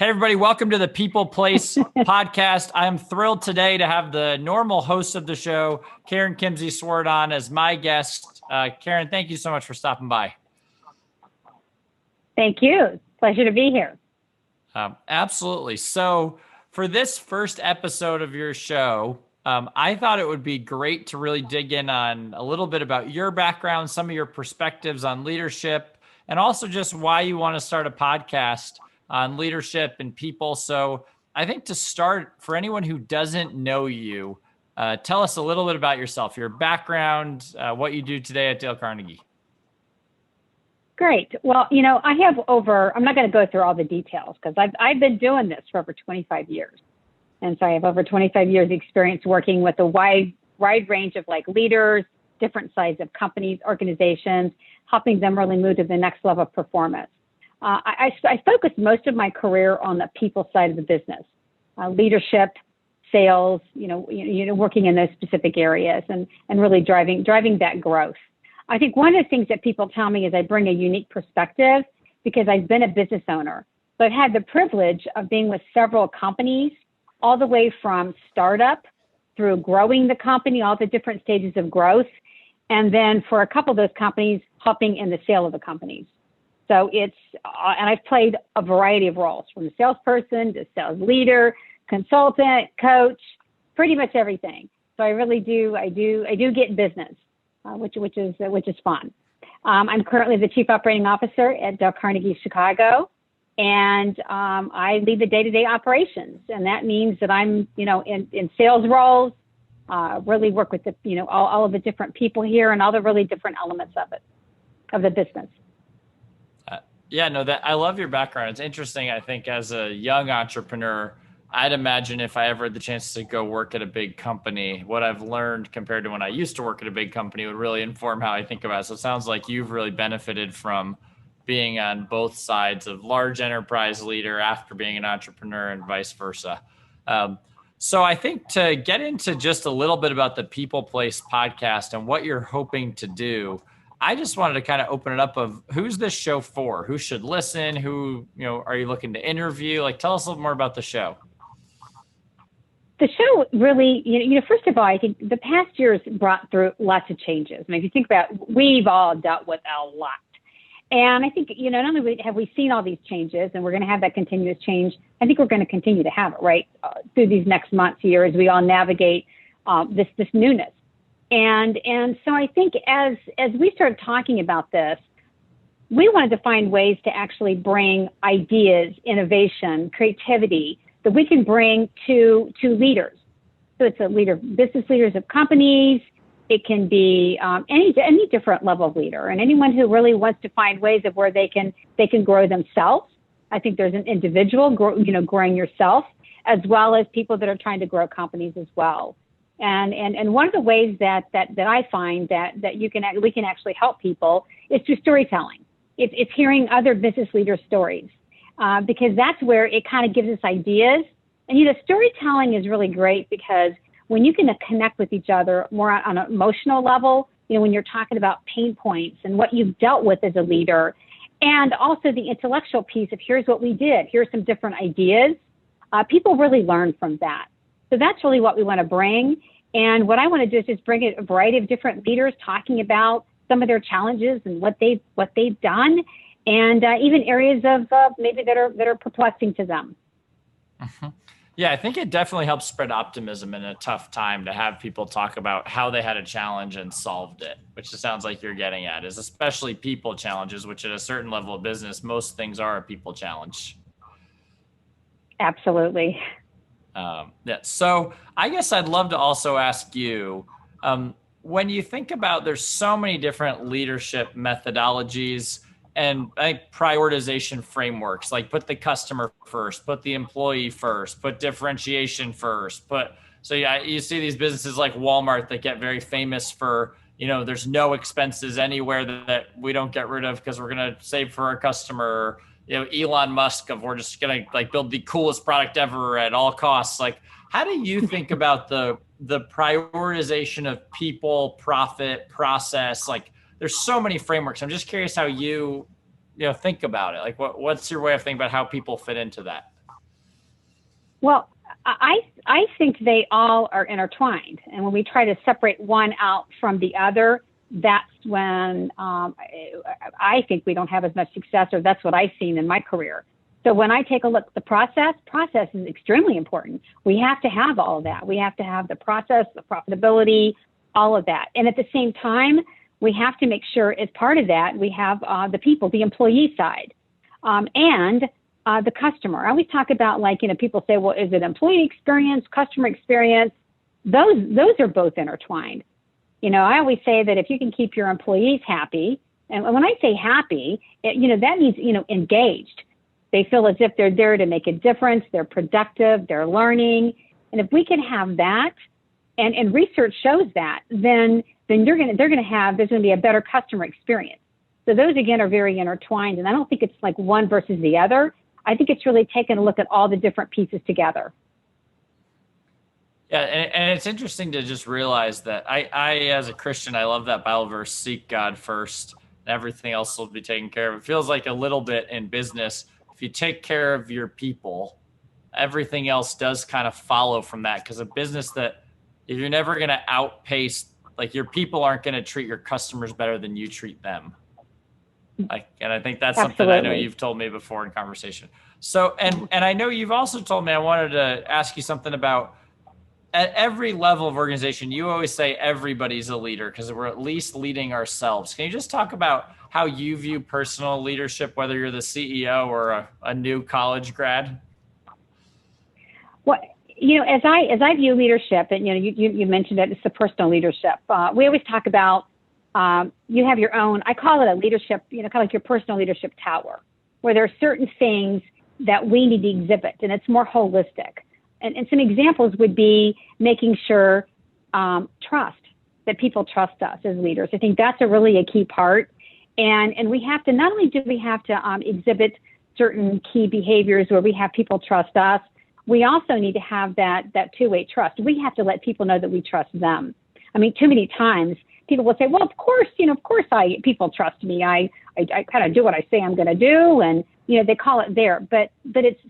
Hey, everybody, welcome to the People Place podcast. I'm thrilled today to have the normal host of the show, Karen Kimsey-Sward, on as my guest. Karen, thank you so much for stopping by. Thank you. Pleasure to be here. Absolutely. So for this first episode of your show, I thought it would be great to really dig in on a little bit about your background, some of your perspectives on leadership, and also just why you want to start a podcast on leadership and people. So I think to start, for anyone who doesn't know you, tell us a little bit about yourself, your background, what you do today at Dale Carnegie. Great. Well, I have I'm not going to go through all the details because I've been doing this for over 25 years. And so I have over 25 years experience working with a wide range of leaders, different sizes of companies, organizations, helping them really move to the next level of performance. I focused most of my career on the people side of the business, leadership, sales, working in those specific areas and really driving that growth. I think one of the things that people tell me is I bring a unique perspective because I've been a business owner, but I've had the privilege of being with several companies all the way from startup through growing the company, all the different stages of growth. And then for a couple of those companies, helping in the sale of the companies. So and I've played a variety of roles from a salesperson to sales leader, consultant, coach, pretty much everything. So I really do. I do get business, which is fun. I'm currently the Chief Operating Officer at Dale Carnegie Chicago, and I lead the day-to-day operations. And that means that I'm, in sales roles, really work with all of the different people here and all the really different elements of the business. I love your background. It's interesting. I think as a young entrepreneur, I'd imagine if I ever had the chance to go work at a big company, what I've learned compared to when I used to work at a big company would really inform how I think about it. So it sounds like you've really benefited from being on both sides of large enterprise leader after being an entrepreneur and vice versa. So I think to get into just a little bit about the People Place podcast and what you're hoping to do, I just wanted to kind of open it up of who's this show for? Who should listen? Who, are you looking to interview? Tell us a little more about the show. The show really, first of all, I think the past years brought through lots of changes. I mean, if you think about, we've all dealt with a lot. And I think, not only have we seen all these changes and we're going to have that continuous change, I think we're going to continue to have it, right, through these next months here as we all navigate this newness. And so I think as we started talking about this, we wanted to find ways to actually bring ideas, innovation, creativity that we can bring to leaders. So it's business leaders of companies. It can be any different level of leader, and anyone who really wants to find ways of where they can grow themselves. I think there's an individual, growing yourself, as well as people that are trying to grow companies as well. And one of the ways that I find that we can actually help people is through storytelling. It's hearing other business leaders' stories, because that's where it kind of gives us ideas. And storytelling is really great because when you can connect with each other more on an emotional level, when you're talking about pain points and what you've dealt with as a leader, and also the intellectual piece of here's what we did, here's some different ideas, people really learn from that. So that's really what we want to bring. And what I want to do is just bring a variety of different leaders talking about some of their challenges and what they've done, and even areas of maybe that are perplexing to them. Mm-hmm. Yeah, I think it definitely helps spread optimism in a tough time to have people talk about how they had a challenge and solved it, which it sounds like you're getting at, is especially people challenges, which at a certain level of business, most things are a people challenge. Absolutely. So I guess I'd love to also ask you, when you think about, there's so many different leadership methodologies and prioritization frameworks, like put the customer first, put the employee first, put differentiation first, you see these businesses like Walmart that get very famous for, there's no expenses anywhere that we don't get rid of because we're going to save for our customer. Elon Musk we're just going to build the coolest product ever at all costs. How do you think about the prioritization of people, profit, process? There's so many frameworks. I'm just curious how you think about it. What's your way of thinking about how people fit into that? Well, I think they all are intertwined, and when we try to separate one out from the other, that's when I think we don't have as much success, or that's what I've seen in my career. So when I take a look at the process is extremely important. We have to have all of that. We have to have the process, the profitability, all of that. And at the same time, we have to make sure as part of that, we have the people, the employee side, and the customer. I always talk about, like, people say, well, is it employee experience, customer experience? Those are both intertwined. I always say that if you can keep your employees happy, and when I say happy, that means, engaged. They feel as if they're there to make a difference. They're productive. They're learning. And if we can have that, and research shows that, then there's going to be a better customer experience. So those, again, are very intertwined. And I don't think it's like one versus the other. I think it's really taking a look at all the different pieces together. Yeah, and it's interesting to just realize that I, as a Christian, I love that Bible verse, seek God first, and everything else will be taken care of. It feels like a little bit in business. If you take care of your people, everything else does kind of follow from that, because a business that if you're never going to outpace, like, your people aren't going to treat your customers better than you treat them. And I think that's something I know you've told me before in conversation. So, and I know you've also told me, I wanted to ask you something about, at every level of organization, you always say everybody's a leader because we're at least leading ourselves. Can you just talk about how you view personal leadership, whether you're the CEO or a new college grad? Well, as I view leadership, and you mentioned it, it's the personal leadership. We always talk about you have your own. I call it a leadership, kind of like your personal leadership tower, where there are certain things that we need to exhibit, and it's more holistic. And some examples would be making sure trust, that people trust us as leaders. I think that's a key part. And we have to, not only do we have to exhibit certain key behaviors where we have people trust us, we also need to have that two-way trust. We have to let people know that we trust them. I mean, too many times people will say, well, of course, people trust me. I kind of do what I say I'm going to do. And, they call it there. But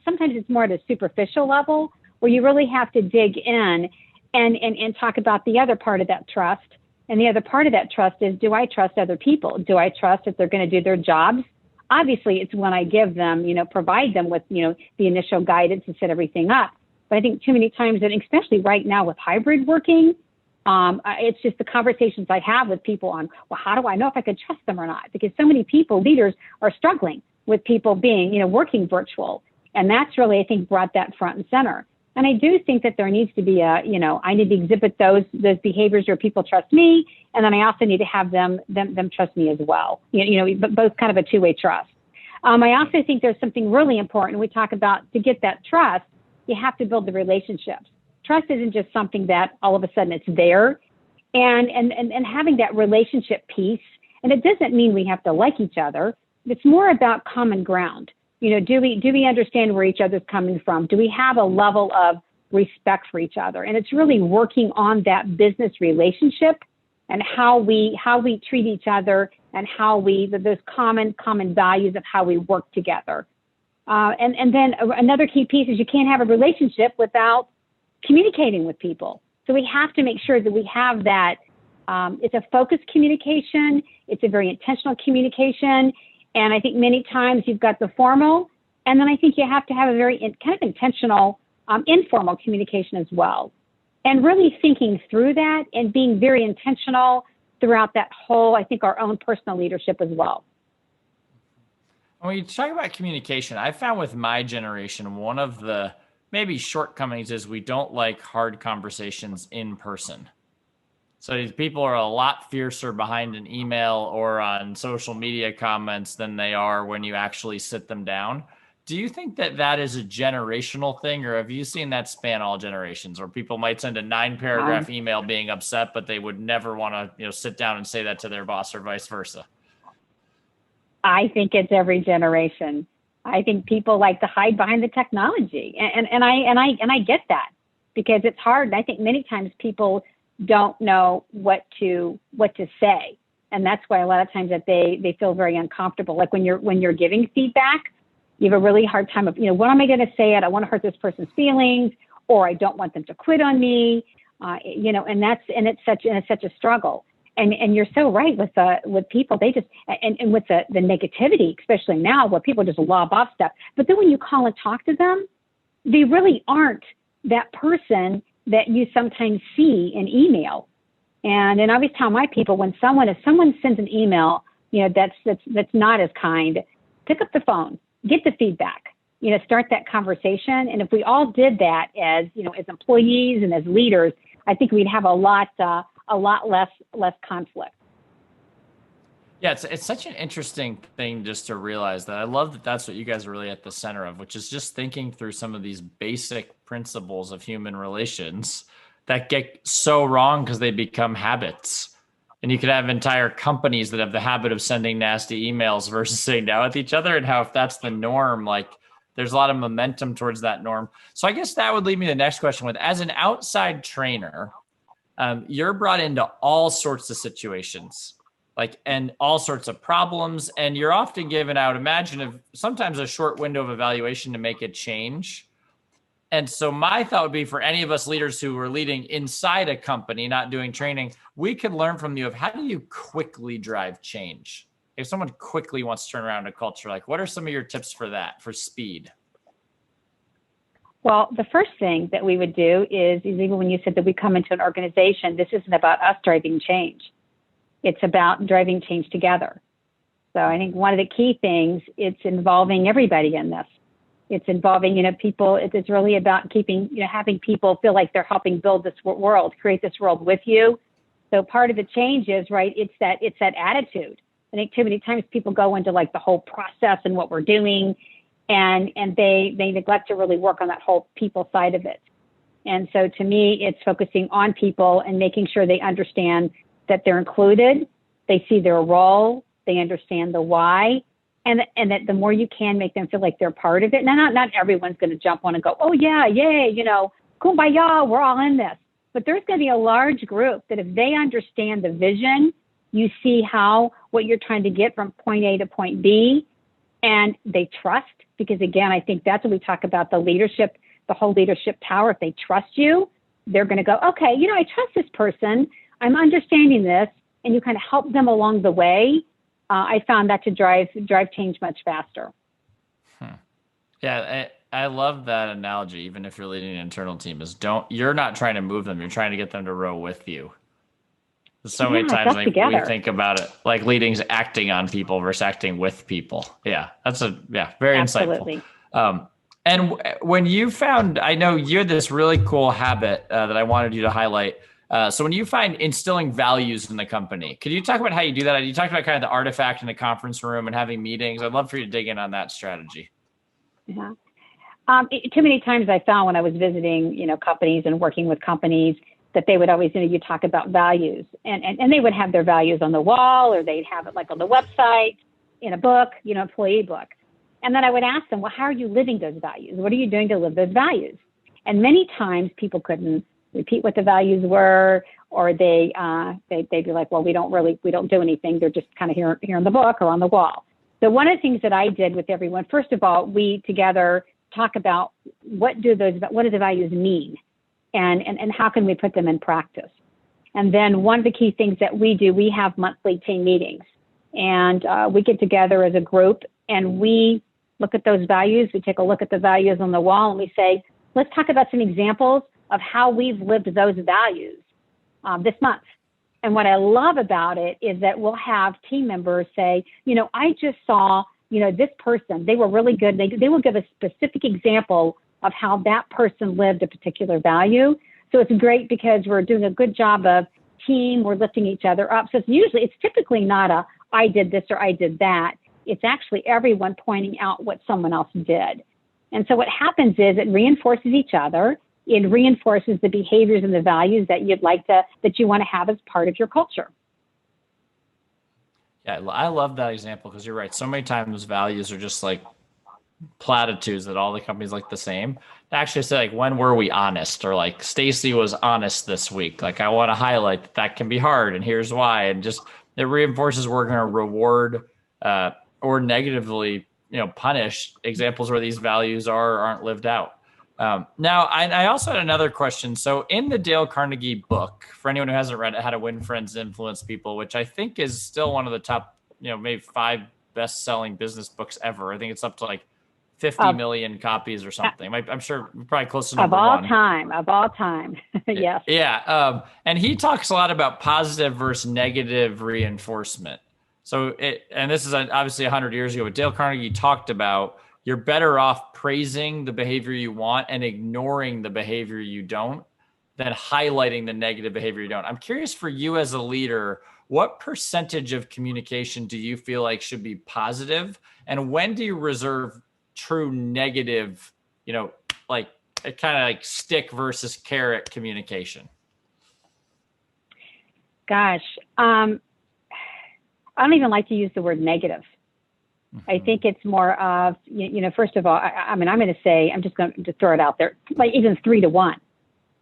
sometimes it's more at a superficial level, where you really have to dig in and talk about the other part of that trust. And the other part of that trust is, do I trust other people? Do I trust that they're going to do their jobs? Obviously, it's when I give them, provide them with, the initial guidance and set everything up. But I think too many times, and especially right now with hybrid working, it's just the conversations I have with people on, well, how do I know if I can trust them or not? Because so many people, leaders, are struggling with people being, working virtual. And that's really, I think, brought that front and center. And I do think that there needs to be I need to exhibit those behaviors where people trust me, and then I also need to have them trust me as well. But both kind of a two-way trust. I also think there's something really important. We talk about, to get that trust, you have to build the relationships. Trust isn't just something that all of a sudden it's there, and having that relationship piece. And it doesn't mean we have to like each other. It's more about common ground. Do we understand where each other's coming from? Do we have a level of respect for each other? And it's really working on that business relationship and how we treat each other, and how those common values of how we work together. And then another key piece is, you can't have a relationship without communicating with people. So we have to make sure that we have that. It's a focused communication. It's a very intentional communication. And I think many times you've got the formal, and then I think you have to have a very kind of intentional, informal communication as well. And really thinking through that and being very intentional throughout that whole, I think, our own personal leadership as well. When you talk about communication, I found with my generation, one of the maybe shortcomings is we don't like hard conversations in person. So these people are a lot fiercer behind an email or on social media comments than they are when you actually sit them down. Do you think that is a generational thing, or have you seen that span all generations, where people might send a 9-paragraph email being upset, but they would never want to, sit down and say that to their boss, or vice versa? I think it's every generation. I think people like to hide behind the technology, and I get that, because it's hard. And I think many times people don't know what to say, and that's why a lot of times that they feel very uncomfortable. Like when you're giving feedback, You have a really hard time of, what am I going to say? I don't want to hurt this person's feelings, or I don't want them to quit on me. It's such a struggle. And you're so right with people, they just, and with the negativity, especially now where people just lob off stuff. But then when you call and talk to them, they really aren't that person that you sometimes see in email. And I always tell my people, if someone sends an email, that's not as kind, pick up the phone, get the feedback, start that conversation. And if we all did that as employees and as leaders, I think we'd have a lot less conflict. Yeah, it's such an interesting thing just to realize that. I love that that's what you guys are really at the center of, which is just thinking through some of these basic principles of human relations that get so wrong because they become habits. And you could have entire companies that have the habit of sending nasty emails versus sitting down with each other, and how if that's the norm, like there's a lot of momentum towards that norm. So I guess that would lead me to the next question with, as an outside trainer, you're brought into all sorts of situations, and all sorts of problems. And you're often given, I would imagine, sometimes a short window of evaluation to make a change. And so my thought would be, for any of us leaders who are leading inside a company, not doing training, we could learn from you of how do you quickly drive change? If someone quickly wants to turn around a culture, what are some of your tips for that, for speed? Well, the first thing that we would do is even when you said that we come into an organization, this isn't about us driving change. It's about driving change together. So I think one of the key things, it's involving everybody in this. It's involving, people. It's really about having people feel like they're helping build this world, create this world with you. So part of the change is, right, it's that attitude. I think too many times people go into the whole process and what we're doing, and they neglect to really work on that whole people side of it. And so to me, it's focusing on people and making sure they understand that they're included, they see their role, they understand the why, and that the more you can make them feel like they're part of it. Now, not everyone's going to jump on and go, oh yeah, yay, kumbaya, we're all in this. But there's going to be a large group that if they understand the vision, you see what you're trying to get from point A to point B, and they trust, because again, I think that's what we talk about, the leadership, the whole leadership power. If they trust you, they're going to go, okay, I trust this person, I'm understanding this, and you kind of help them along the way. I found that to drive change much faster. Yeah, I love that analogy. Even if you're leading an internal team, you're not trying to move them, you're trying to get them to row with you. So many times we think about it like leading's acting on people versus acting with people. Yeah, that's very Absolutely. Insightful. And when you found, I know you had this really cool habit that I wanted you to highlight. So when you find instilling values in the company, could you talk about how you do that? You talked about kind of the artifact in the conference room and having meetings. I'd love for you to dig in on that strategy. Yeah. Too many times I found when I was visiting, companies and working with companies, that they would always, you talk about values, and they would have their values on the wall, or they'd have it on the website, in a book, employee book. And then I would ask them, well, how are you living those values? What are you doing to live those values? And many times people couldn't repeat what the values were, or they'd be like, well, we don't do anything. They're just kind of here in the book or on the wall. So one of the things that I did with everyone, first of all, we together talk about what do the values mean, and how can we put them in practice. And then one of the key things that we do, we have monthly team meetings, and we get together as a group and we look at those values. We take a look at the values on the wall and we say, let's talk about some examples of how we've lived those values this month. And what I love about it is that we'll have team members say, I just saw, this person, they were really good. They will give a specific example of how that person lived a particular value. So it's great because we're doing a good job of team. We're lifting each other up. So it's typically not I did this or I did that. It's actually everyone pointing out what someone else did. And so what happens is it reinforces each other. It reinforces the behaviors and the values that that you want to have as part of your culture. Yeah, I love that example because you're right. So many times values are just like platitudes that all the companies like the same. Actually say when were we honest, or Stacy was honest this week. I want to highlight that can be hard and here's why. And just it reinforces we're going to reward or negatively punish examples where these values aren't lived out. Now, I also had another question. So in the Dale Carnegie book, for anyone who hasn't read it, How to Win Friends, Influence People, which I think is still one of the top, maybe 5 best-selling business books ever. I think it's up to like 50 million copies or something. I'm sure probably close to number one. Of all time. Yes. Yeah. And he talks a lot about positive versus negative reinforcement. So and this is obviously 100 years ago, but Dale Carnegie talked about you're better off praising the behavior you want and ignoring the behavior you don't than highlighting the negative behavior you don't. I'm curious for you as a leader, what percentage of communication do you feel like should be positive? And when do you reserve true negative, like a kind of like stick versus carrot communication? Gosh, I don't even like to use the word negative. Mm-hmm. I think it's more of, first of all, I'm going to say, I'm just going to throw it out there, like even 3 to 1,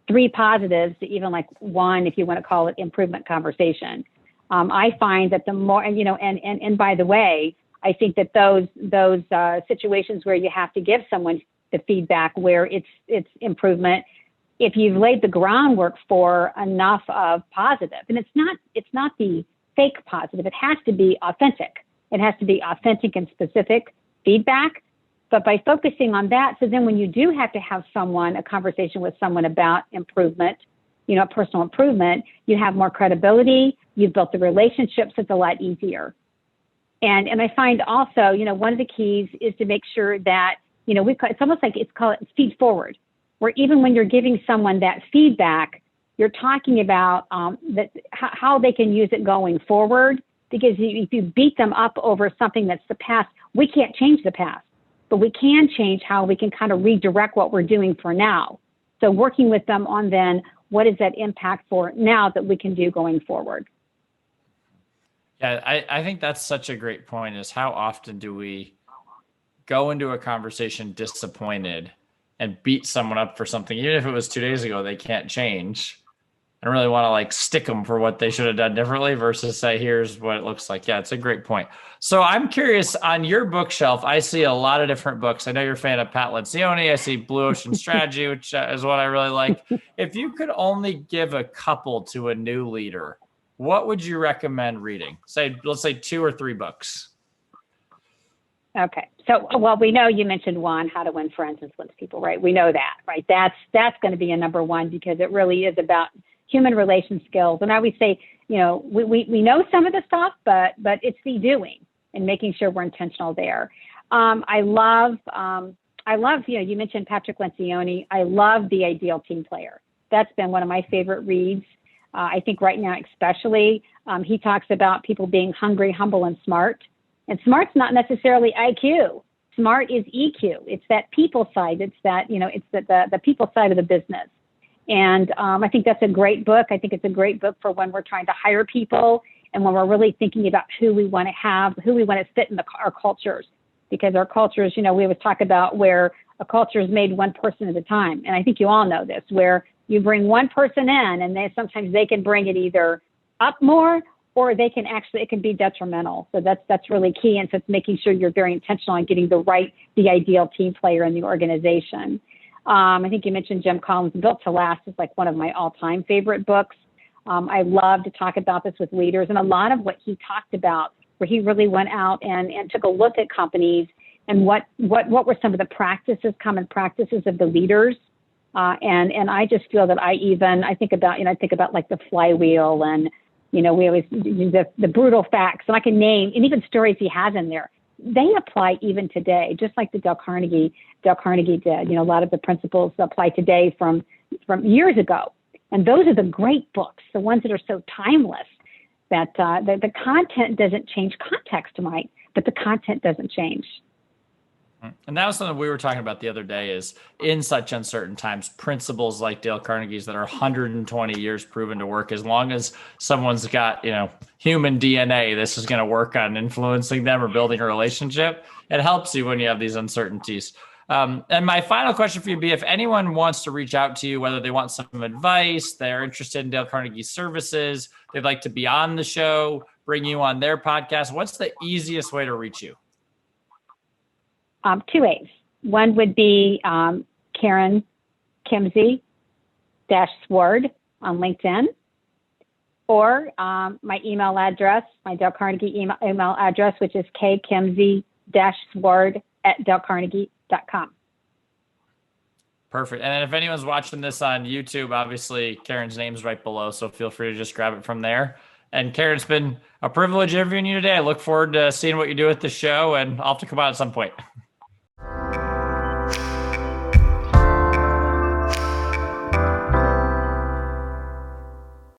3 positives to even like 1, if you want to call it improvement conversation. I find that the more, and by the way, I think that those situations where you have to give someone the feedback where it's improvement, if you've laid the groundwork for enough of positive, and it's not the fake positive, it has to be authentic. It has to be authentic and specific feedback. But by focusing on that, so then when you do have to have a conversation with someone about improvement, personal improvement, you have more credibility, you've built the relationships, it's a lot easier. And I find also, one of the keys is to make sure that, it's almost like it's feed forward, where even when you're giving someone that feedback, you're talking about how they can use it going forward. Because if you beat them up over something that's the past, we can't change the past, but we can change how we can kind of redirect what we're doing for now. So working with them on then, what is that impact for now that we can do going forward? Yeah, I think that's such a great point, is how often do we go into a conversation disappointed and beat someone up for something, even if it was 2 days ago, they can't change. I don't really want to like stick them for what they should have done differently versus say, here's what it looks like. Yeah, it's a great point. So I'm curious, on your bookshelf, I see a lot of different books. I know you're a fan of Pat Lencioni. I see Blue Ocean Strategy, which is what I really like. If you could only give a couple to a new leader, what would you recommend reading? Let's say 2 or 3 books. Okay. So, well, we know you mentioned one, How to Win Friends, Influence People, right? We know that, right? That's going to be a number one, because it really is about human relation skills. And I always say, we know some of the stuff, but it's the doing and making sure we're intentional there. I love, you mentioned Patrick Lencioni. I love The Ideal Team Player. That's been one of my favorite reads. I think right now, especially, he talks about people being hungry, humble, and smart. And smart's not necessarily IQ. Smart is EQ. It's that people side. It's that, it's the people side of the business. And I think that's a great book. I think it's a great book for when we're trying to hire people and when we're really thinking about who we want to have, who we want to fit in our cultures. Because our cultures, we always talk about where a culture is made one person at a time. And I think you all know this, where you bring one person in and sometimes they can bring it either up more, or it can be detrimental. So that's really key. And so it's making sure you're very intentional on getting the ideal team player in the organization. I think you mentioned Jim Collins' Built to Last is like one of my all-time favorite books. I love to talk about this with leaders, and a lot of what he talked about, where he really went out and took a look at companies and what were some of the common practices of the leaders. And I just feel that I think about like the flywheel, and we always use the brutal facts, and I can name, and even stories he has in there, they apply even today, just like the Dale Carnegie did. A lot of the principles apply today from years ago. And those are the great books, the ones that are so timeless that the content doesn't change. Context might, but the content doesn't change. And that was something we were talking about the other day, is in such uncertain times, principles like Dale Carnegie's that are 120 years proven to work. As long as someone's got, human DNA, this is going to work on influencing them or building a relationship. It helps you when you have these uncertainties. And my final question for you would be, if anyone wants to reach out to you, whether they want some advice, they're interested in Dale Carnegie's services, they'd like to be on the show, bring you on their podcast, what's the easiest way to reach you? Two A's. One would be Karen Kimsey-Sward on LinkedIn, or my email address, my Dale Carnegie email address, which is kkimsey-sward@dalecarnegie.com. Perfect. And if anyone's watching this on YouTube, obviously Karen's name's right below, so feel free to just grab it from there. And Karen, it's been a privilege interviewing you today. I look forward to seeing what you do with the show, and I'll have to come out at some point.